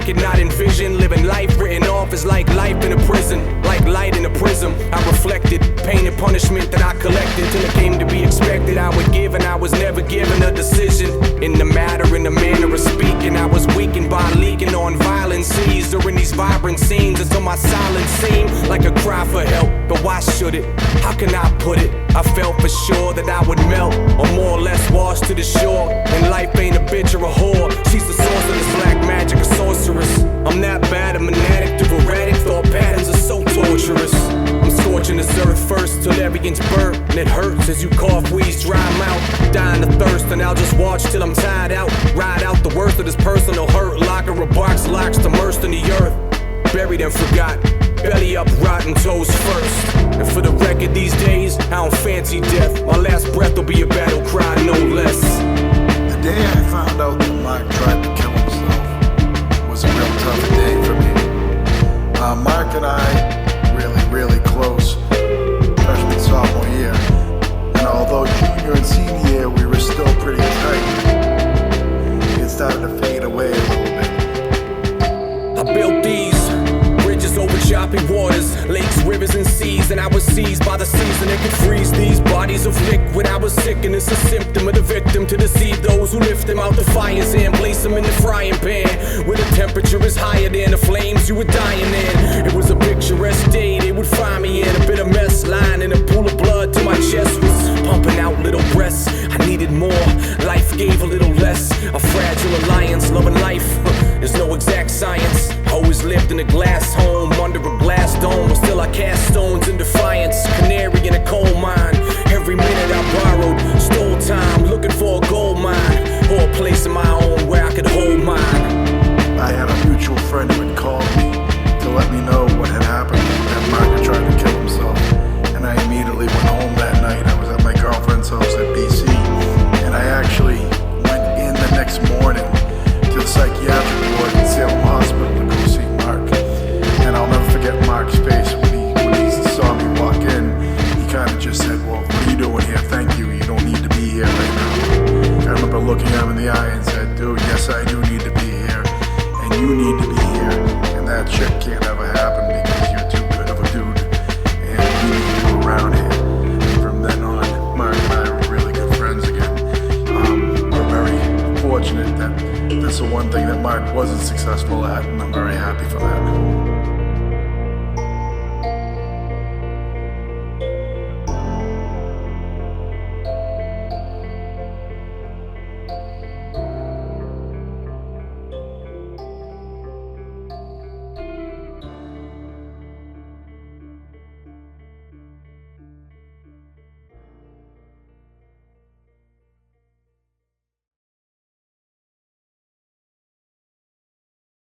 could not envision living life written off as like life in a prison, like light in a prism. I reflected pain and punishment that I collected till it came to be expected. I would give and I was never given a decision in the matter, in the manner of speaking. I was weakened by leaking on violent seas during these vibrant scenes until my silence seemed like a cry for help. But why should it? How can I put it? I felt for sure that I would melt or more or less wash to the shore. And life ain't a bitch or a whore. She's the source of this black magic, a sorceress. I'm that bad, I'm an addict of erratic thought patterns are so torturous. I'm scorching this earth first till every inch burnt, and it hurts as you cough, wheeze, dry mouth, dying of thirst. And I'll just watch till I'm tired out, ride out the worst of this personal hurt. Locker a box, locks immersed in the earth, buried and forgot, belly up, rotten toes first. And for the record these days, I don't fancy death. My last breath will be a battle cry, no less. The day I found out that Marc tried to kill himself was a real tough day for me. Marc and I, really close, freshman, sophomore year. And although junior and senior year we were still pretty tight, it started to fade away a little bit. I built these bridges over choppy waters, lakes, rivers, and seas, and I was seized by the season that could freeze these bodies of liquid. I was sick, and it's a symptom of the victim to deceive those who lift them out the fire's and place them in the frying pan where the temperature is higher than the flames you were dying in. It was a picturesque day they would find me in, a bit of mess, lying in a pool of blood till my chest was pumping out little breaths. I needed more, life gave a little less. A fragile alliance, loving life, there's no exact science. Always lived in a glass home